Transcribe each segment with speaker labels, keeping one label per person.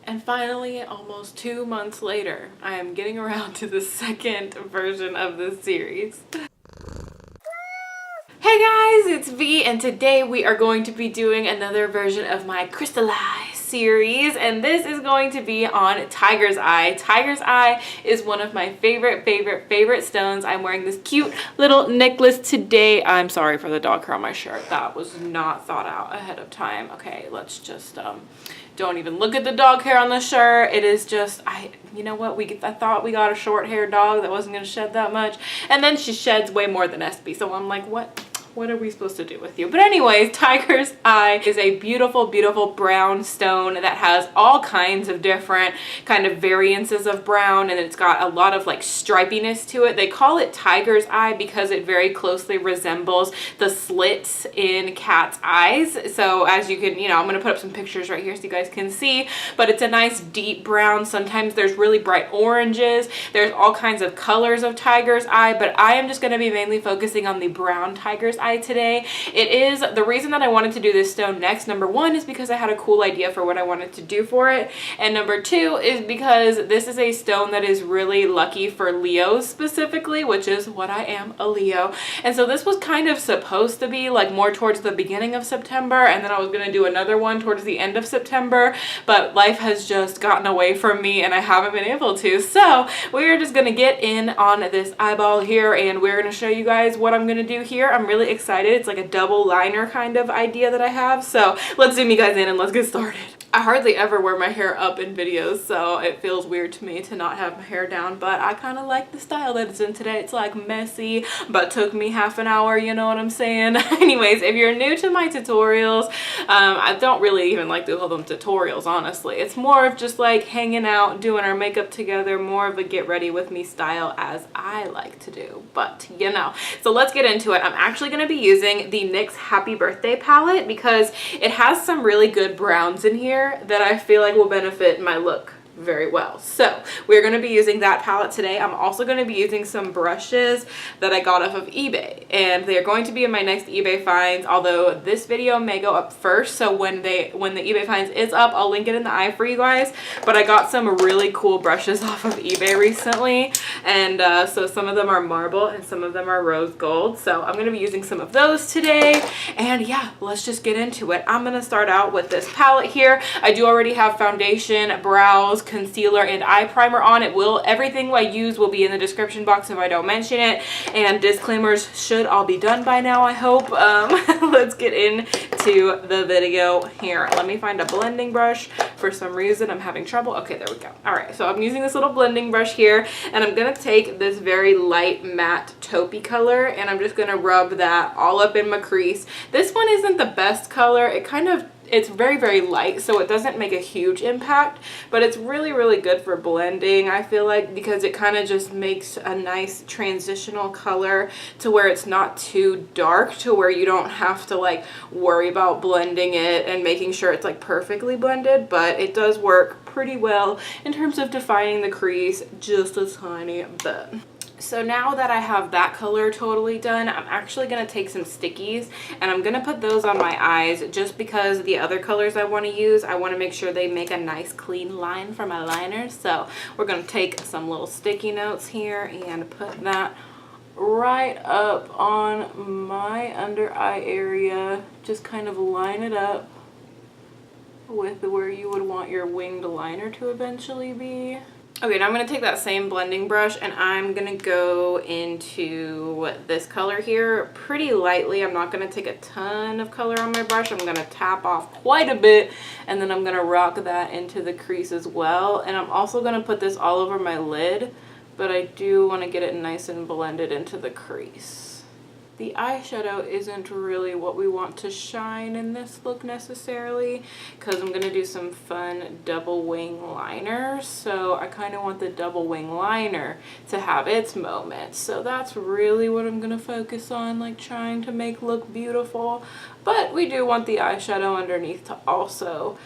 Speaker 1: And finally, almost 2 months later, I am getting around to the second version of this series. Hey guys, it's V, and today we are going to be doing another version of my Crystaleyez series, and this is going to be on Tiger's Eye. Tiger's Eye is one of my favorite stones. I'm wearing this cute little necklace today. I'm sorry for the dog hair on my shirt. That was not thought out ahead of time. Okay, let's just don't even look at the dog hair on the shirt. It is just, you know what, I thought we got a short haired dog that wasn't gonna shed that much, and then she sheds way more than Espy, so I'm like, what are we supposed to do with you? But anyways, Tiger's Eye is a beautiful, beautiful brown stone that has all kinds of different kind of variances of brown, and it's got a lot of like stripiness to it. They call it Tiger's Eye because it very closely resembles the slits in cat's eyes. So as you can, I'm gonna put up some pictures right here so you guys can see, but it's a nice deep brown. Sometimes there's really bright oranges. There's all kinds of colors of Tiger's Eye, but I am just gonna be mainly focusing on the brown Tiger's Eye today. It is the reason that I wanted to do this stone next. Number one is because I had a cool idea for what I wanted to do for it, and number two is because this is a stone that is really lucky for Leos specifically, which is what I am, a Leo. And so this was kind of supposed to be like more towards the beginning of September, and then I was going to do another one towards the end of September, but life has just gotten away from me and I haven't been able to. So we're just going to get in on this eyeball here, and we're going to show you guys what I'm going to do here. I'm really excited. It's like a double liner kind of idea that I have. So let's zoom you guys in and let's get started. I hardly ever wear my hair up in videos, so it feels weird to me to not have my hair down, but I kind of like the style that it's in today. It's like messy, but took me half an hour, you know what I'm saying? Anyways, if you're new to my tutorials, I don't really even like to call them tutorials, honestly. It's more of just like hanging out, doing our makeup together, more of a get ready with me style as I like to do, but So let's get into it. I'm actually going to be using the NYX Happy Birthday palette because it has some really good browns in here that I feel like will benefit my look very well. So we're going to be using that palette today. I'm also going to be using some brushes that I got off of eBay, and they're going to be in my next eBay finds, although this video may go up first. So when the eBay finds is up, I'll link it in the eye for you guys. But I got some really cool brushes off of eBay recently, and so some of them are marble and some of them are rose gold. So I'm going to be using some of those today, and yeah, let's just get into it. I'm going to start out with this palette here. I do already have foundation, brows, concealer, and eye primer on. Everything I use will be in the description box if I don't mention it, and disclaimers should all be done by now, I hope. Let's get into the video here. Let me find a blending brush. For some reason I'm having trouble. Okay, there we go. All right, so I'm using this little blending brush here, and I'm gonna take this very light matte taupey color, and I'm just gonna rub that all up in my crease. This one isn't the best color. It's very light, so it doesn't make a huge impact, but it's really good for blending, I feel like, because it kind of just makes a nice transitional color to where it's not too dark to where you don't have to like worry about blending it and making sure it's like perfectly blended, but it does work pretty well in terms of defining the crease just a tiny bit. So now that I have that color totally done, I'm actually going to take some stickies and I'm going to put those on my eyes just because the other colors I want to use, I want to make sure they make a nice clean line for my liner. So we're going to take some little sticky notes here and put that right up on my under eye area. Just kind of line it up with where you would want your winged liner to eventually be. Okay, now I'm going to take that same blending brush and I'm going to go into this color here pretty lightly. I'm not going to take a ton of color on my brush. I'm going to tap off quite a bit, and then I'm going to rock that into the crease as well. And I'm also going to put this all over my lid, but I do want to get it nice and blended into the crease. The eyeshadow isn't really what we want to shine in this look necessarily, because I'm going to do some fun double wing liners. So I kind of want the double wing liner to have its moment. So that's really what I'm going to focus on, like trying to make look beautiful. But we do want the eyeshadow underneath to also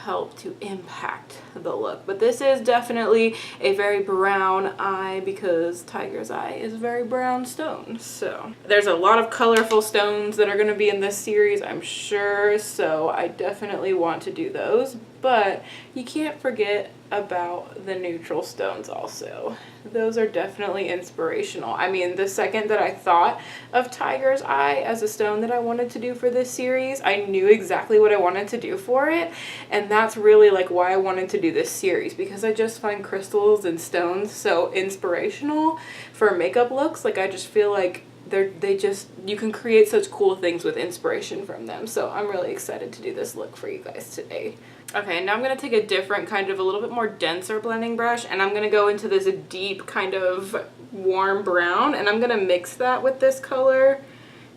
Speaker 1: help to impact the look. But this is definitely a very brown eye because Tiger's Eye is very brown stone. So there's a lot of colorful stones that are going to be in this series, I'm sure, so I definitely want to do those. but you can't forget about the neutral stones also. Those are definitely inspirational. I mean, the second that I thought of Tiger's Eye as a stone that I wanted to do for this series, I knew exactly what I wanted to do for it, and that's really like why I wanted to do this series, because I just find crystals and stones so inspirational for makeup looks. Like, I just feel like you can create such cool things with inspiration from them. So I'm really excited to do this look for you guys today. Okay, now I'm going to take a different kind of a little bit more denser blending brush, and I'm going to go into this deep kind of warm brown, and I'm going to mix that with this color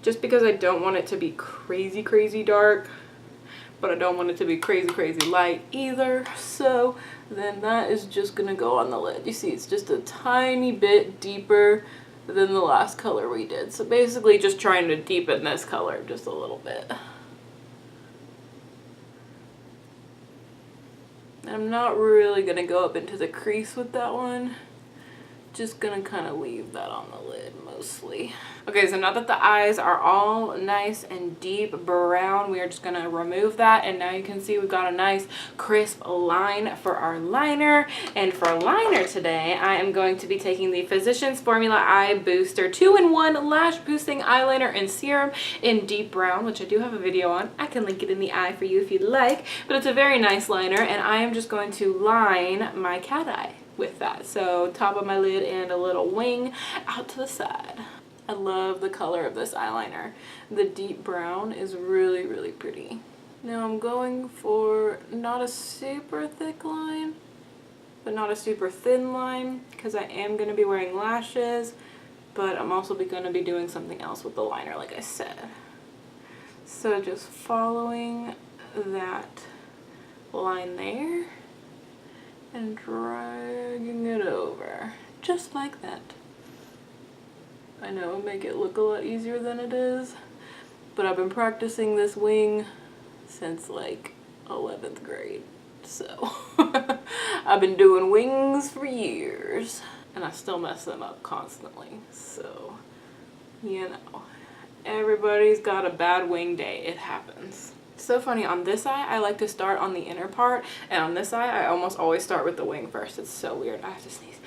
Speaker 1: just because I don't want it to be crazy, crazy dark, but I don't want it to be crazy, crazy light either. So then that is just going to go on the lid. You see, it's just a tiny bit deeper than the last color we did. So basically just trying to deepen this color just a little bit. I'm not really going to go up into the crease with that one. Just going to kind of leave that on the lid mostly. Okay, so now that the eyes are all nice and deep brown, we are just going to remove that. And now you can see we've got a nice crisp line for our liner. And for liner today, I am going to be taking the Physicians Formula Eye Booster 2-in-1 Lash Boosting Eyeliner and Serum in deep brown, which I do have a video on. I can link it in the eye for you if you'd like. But it's a very nice liner, and I am just going to line my cat eye with that. So top of my lid and a little wing out to the side. I love the color of this eyeliner. The deep brown is really, really pretty. Now I'm going for not a super thick line, but not a super thin line, because I am going to be wearing lashes, but I'm also going to be doing something else with the liner, like I said. So just following that line there and dragging it over, just like that. I know it'll make it look a lot easier than it is, but I've been practicing this wing since like 11th grade, so I've been doing wings for years, and I still mess them up constantly. So, you know, everybody's got a bad wing day. It happens. So funny, on this eye I like to start on the inner part, and on this eye I almost always start with the wing first. It's so weird. I have to sneeze.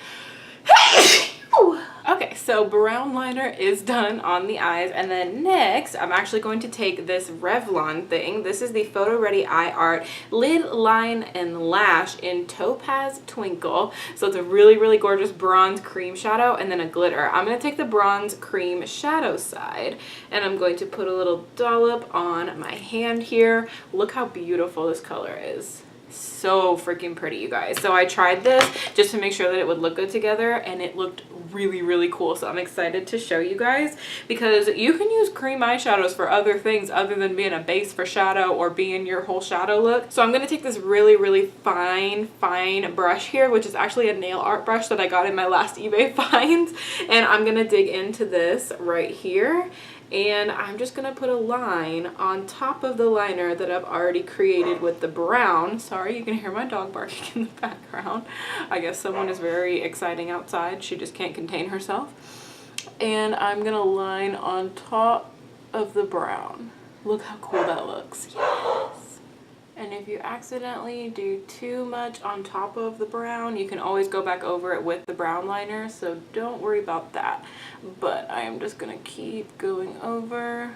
Speaker 1: Okay, so brown liner is done on the eyes, and then next I'm actually going to take this Revlon thing. This is the Photo Ready Eye Art Lid, Line, and Lash in Topaz Twinkle. So it's a really, really gorgeous bronze cream shadow and then a glitter. I'm going to take the bronze cream shadow side, and I'm going to put a little dollop on my hand here. Look how beautiful this color is. So freaking pretty, you guys. So I tried this just to make sure that it would look good together, and it looked really, really cool. So I'm excited to show you guys, because you can use cream eyeshadows for other things other than being a base for shadow or being your whole shadow look. So I'm going to take this really, really fine brush here, which is actually a nail art brush that I got in my last eBay finds, and I'm going to dig into this right here. And I'm just going to put a line on top of the liner that I've already created with the brown. Sorry, you can hear my dog barking in the background. I guess someone is very exciting outside. She just can't contain herself. And I'm going to line on top of the brown. Look how cool that looks. Yes! And if you accidentally do too much on top of the brown, you can always go back over it with the brown liner, so don't worry about that. But I am just going to keep going over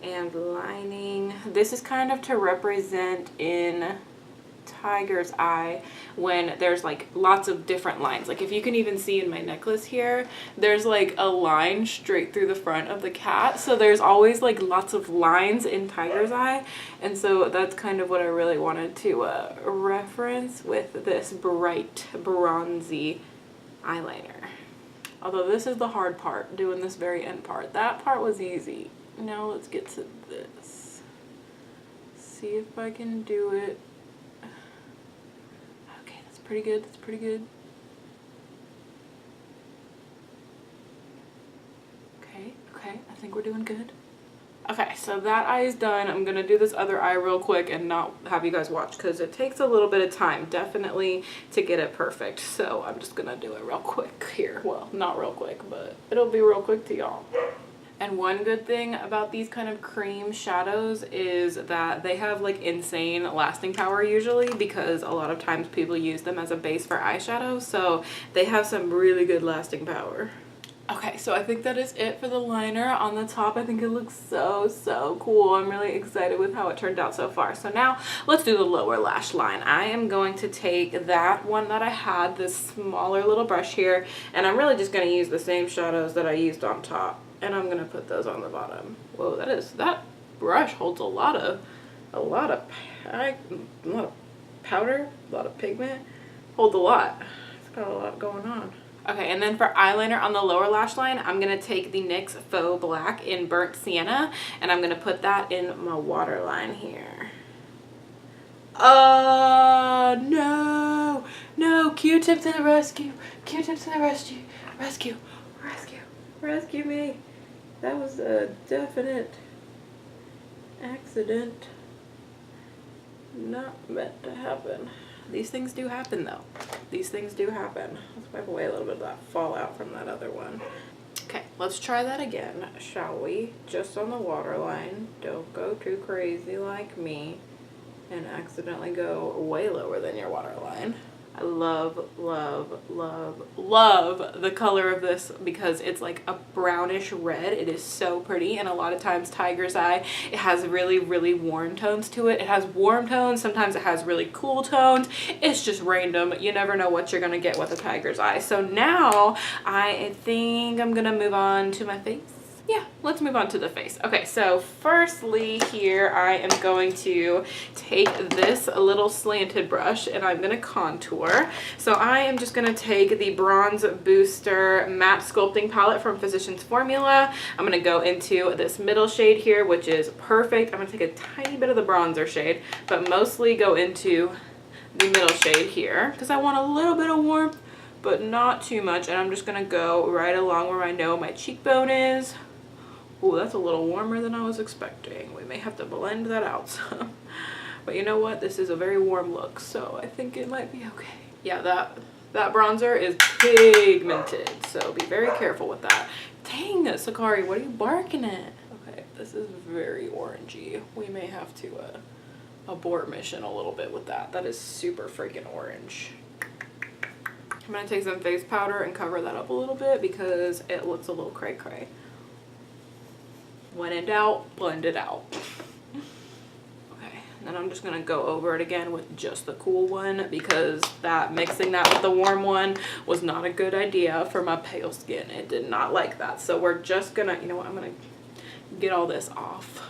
Speaker 1: and lining. This is kind of to represent in Tiger's Eye when there's like lots of different lines. Like if you can even see in my necklace here, there's like a line straight through the front of the cat. So there's always like lots of lines in Tiger's Eye, and so that's kind of what I really wanted to reference with this bright bronzy eyeliner. Although this is the hard part, doing this very end part. That part was easy. Now let's get to this. See if I can do it. Pretty good, it's pretty good. Okay, I think we're doing good. Okay, so that eye is done. I'm gonna do this other eye real quick and not have you guys watch, because it takes a little bit of time, definitely, to get it perfect. So I'm just gonna do it real quick here. Well, not real quick, but it'll be real quick to y'all. And one good thing about these kind of cream shadows is that they have like insane lasting power usually, because a lot of times people use them as a base for eyeshadow, so they have some really good lasting power. Okay, so I think that is it for the liner on the top. I think it looks so cool. I'm really excited with how it turned out so far. So now let's do the lower lash line. I am going to take that one that I had, this smaller little brush here, and I'm really just going to use the same shadows that I used on top, and I'm going to put those on the bottom. Whoa, that brush holds a lot of powder, a lot of pigment. Holds a lot. It's got a lot going on. Okay, and then for eyeliner on the lower lash line, I'm going to take the NYX Faux Black in Burnt Sienna, and I'm going to put that in my waterline here. Oh, no. No, Q-tip to the rescue. Q-tip to the rescue. Rescue. Rescue. Rescue me. That was a definite accident. Not meant to happen. These things do happen though. These things do happen. Let's wipe away a little bit of that fallout from that other one. Okay, let's try that again, shall we? Just on the waterline. Don't go too crazy like me and accidentally go way lower than your waterline. I love the color of this because it's like a brownish red. It is so pretty, and a lot of times Tiger's Eye, it has really warm tones to it. It has warm tones, sometimes it has really cool tones. It's just random. You never know what you're gonna get with a Tiger's Eye. So now I think I'm gonna move on to my face. Yeah, let's move on to the face. Okay, so firstly here I am going to take this little slanted brush and I'm going to contour. So I am just going to take the Bronze Booster Matte Sculpting Palette from Physicians Formula. I'm going to go into this middle shade here, which is perfect. I'm going to take a tiny bit of the bronzer shade, but mostly go into the middle shade here because I want a little bit of warmth, but not too much. And I'm just going to go right along where I know my cheekbone is. Ooh, that's a little warmer than I was expecting. We may have to blend that out some. But you know what? This is a very warm look, so I think it might be okay. Yeah, that bronzer is pigmented, so be very careful with that. Dang, Sakari, what are you barking at? Okay, this is very orangey. We may have to abort mission a little bit with that. That is super freaking orange. I'm gonna take some face powder and cover that up a little bit because it looks a little cray-cray. When in doubt, blend it out. Okay, and then I'm just gonna go over it again with just the cool one because mixing that with the warm one was not a good idea for my pale skin. It did not like that. So we're just gonna, you know what, I'm gonna get all this off.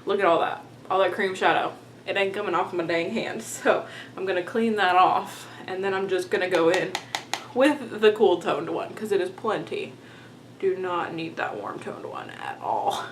Speaker 1: Look at all that cream shadow. It ain't coming off my dang hand. So I'm gonna clean that off, and then I'm just gonna go in with the cool toned one because it is plenty. Do not need that warm toned one at all.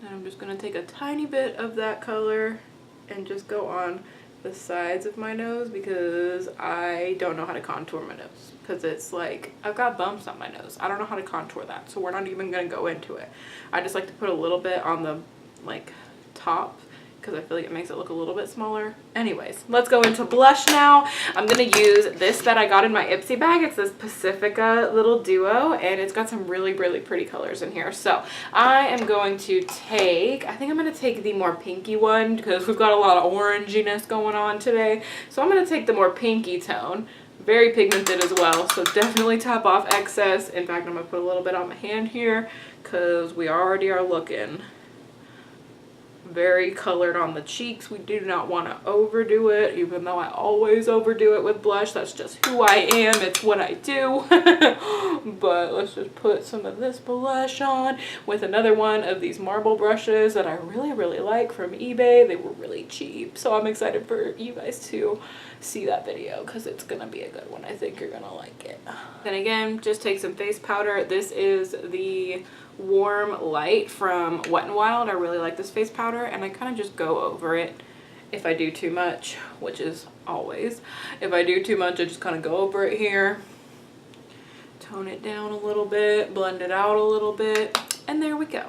Speaker 1: And I'm just going to take a tiny bit of that color and just go on the sides of my nose because I don't know how to contour my nose because it's like I've got bumps on my nose. I don't know how to contour that, so we're not even going to go into it. I just like to put a little bit on the like top because I feel like it makes it look a little bit smaller. Anyways, let's go into blush now. I'm going to use this that I got in my Ipsy bag. It's this Pacifica little duo, and it's got some really pretty colors in here. So I am going to take, I think I'm going to take the more pinky one because we've got a lot of oranginess going on today. So I'm going to take the more pinky tone. Very pigmented as well, so definitely top off excess. In fact, I'm going to put a little bit on my hand here because we already are looking very colored on the cheeks. We do not want to overdo it, even though I always overdo it with blush. That's just who I am. It's what I do. But let's just put some of this blush on with another one of these marble brushes that I really like from eBay. They were really cheap, so I'm excited for you guys to see that video because it's gonna be a good one. I think you're gonna like it. Then again, just take some face powder. This is the Warm Light from Wet n Wild. I really like this face powder, and I kind of just go over it. If I do too much, which is always, if I do too much, I just kind of go over it here, tone it down a little bit, blend it out a little bit, and there we go.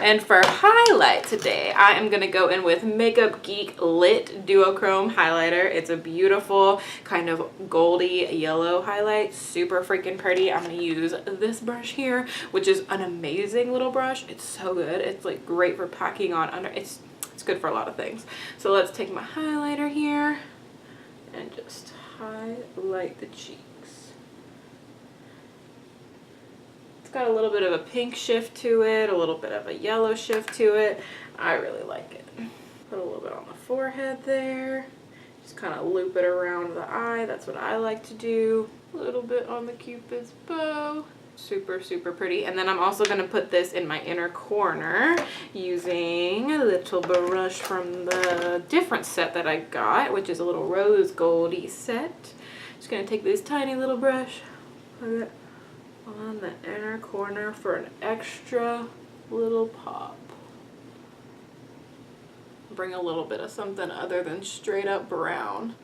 Speaker 1: And for highlight today, I am gonna go in with Makeupgeek Lit Duochrome highlighter. It's a beautiful kind of goldy yellow highlight, super freaking pretty. I'm gonna use this brush here, which is an amazing little brush. It's so good. It's like great for packing on under. It's good for a lot of things. So let's take my highlighter here and just highlight the cheeks. It's got a little bit of a pink shift to it, a little bit of a yellow shift to it. I really like it. Put a little bit on the forehead there. Just kind of loop it around the eye. That's what I like to do. A little bit on the Cupid's bow. Super, super pretty. And then I'm also going to put this in my inner corner using a little brush from the different set that I got, which is a little rose goldy set. Just going to take this tiny little brush, put it on the inner corner for an extra little pop. Bring a little bit of something other than straight up brown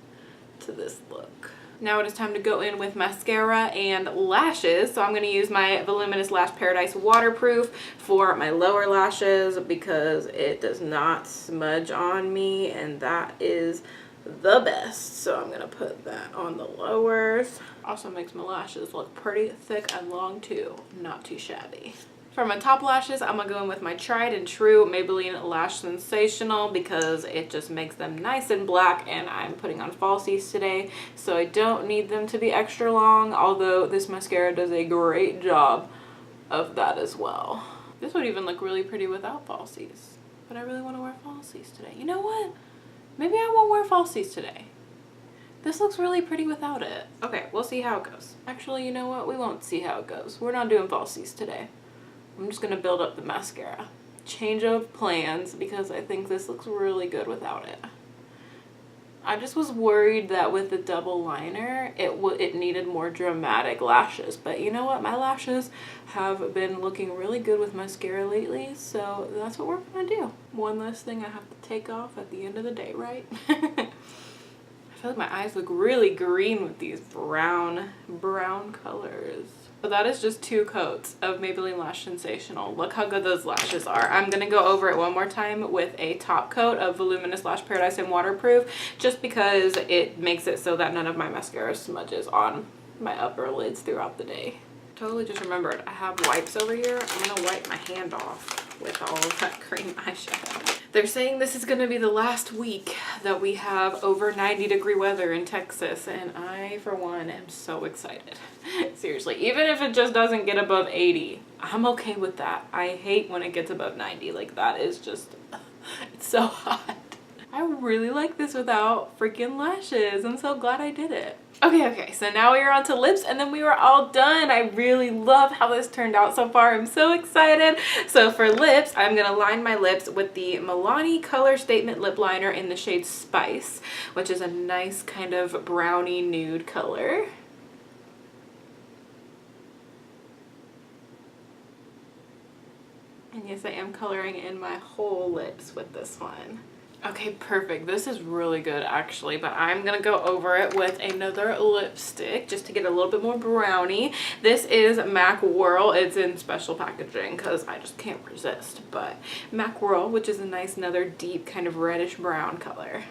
Speaker 1: to this look. Now it is time to go in with mascara and lashes. So I'm going to use my Voluminous Lash Paradise Waterproof for my lower lashes because it does not smudge on me, and that is the best. So I'm going to put that on the lowers. Also makes my lashes look pretty thick and long too, not too shabby. For my top lashes, I'm going to go in with my tried and true Maybelline Lash Sensational because it just makes them nice and black, and I'm putting on falsies today, so I don't need them to be extra long, although this mascara does a great job of that as well. This would even look really pretty without falsies, but I really want to wear falsies today. You know what? Maybe I won't wear falsies today. This looks really pretty without it. Okay, we'll see how it goes. Actually, you know what? We won't see how it goes. We're not doing falsies today. I'm just going to build up the mascara. Change of plans because I think this looks really good without it. I just was worried that with the double liner, it needed more dramatic lashes. But you know what? My lashes have been looking really good with mascara lately, so that's what we're going to do. One less thing I have to take off at the end of the day, right? I feel like my eyes look really green with these brown colors. But that is just 2 coats of Maybelline Lash Sensational. Look how good those lashes are. I'm going to go over it one more time with a top coat of Voluminous Lash Paradise and Waterproof, just because it makes it so that none of my mascara smudges on my upper lids throughout the day. Totally just remembered, I have wipes over here. I'm going to wipe my hand off with all of that cream eyeshadow. They're saying this is going to be the last week that we have over 90-degree weather in Texas, and I, for one, am so excited. Seriously, even if it just doesn't get above 80, I'm okay with that. I hate when it gets above 90. Like, that is just, it's so hot. I really like this without freaking lashes. I'm so glad I did it. Okay, so now we are on to lips, and then we were all done. I really love how this turned out so far. I'm so excited. So for lips, I'm going to line my lips with the Milani Color Statement Lip Liner in the shade Spice, which is a nice kind of brownie nude color. And yes, I am coloring in my whole lips with this one. Okay, perfect. This is really good actually, but I'm gonna go over it with another lipstick just to get a little bit more brownie. This is MAC Whirl. It's in special packaging because I just can't resist, but MAC Whirl, which is a nice another deep kind of reddish brown color.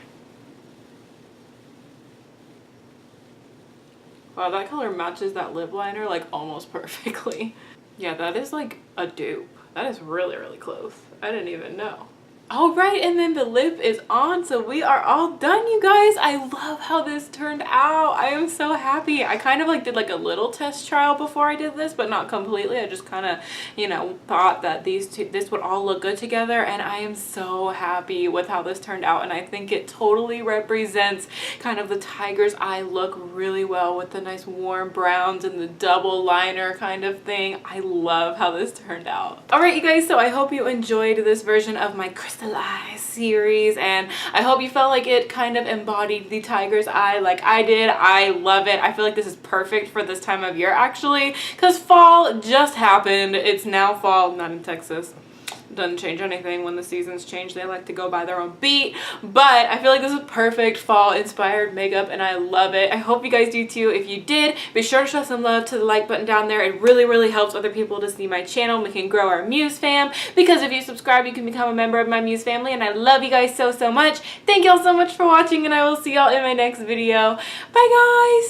Speaker 1: Wow, that color matches that lip liner like almost perfectly. Yeah, that is like a dupe. That is really, really close. I didn't even know. All right, and then the lip is on, so we are all done, you guys. I love how this turned out. I am so happy. I kind of like did like a little test trial before I did this, but not completely. I just kind of, you know, thought that this would all look good together, and I am so happy with how this turned out, and I think it totally represents kind of the tiger's eye look really well with the nice warm browns and the double liner kind of thing. I love how this turned out. All right, you guys, so I hope you enjoyed this version of my Crystaleyez series, and I hope you felt like it kind of embodied the tiger's eye like I did. I love it. I feel like this is perfect for this time of year actually, because fall just happened. It's now fall, not in Texas. doesn't change anything. When the seasons change, they like to go by their own beat. But I feel like this is perfect fall inspired makeup and I love it. I hope you guys do too. If you did, be sure to show some love to the like button down there. It really helps other people to see my channel. We can grow our Muse fam, because if you subscribe, you can become a member of my Muse family, and I love you guys so much. Thank y'all so much for watching, and I will see y'all in my next video. Bye guys!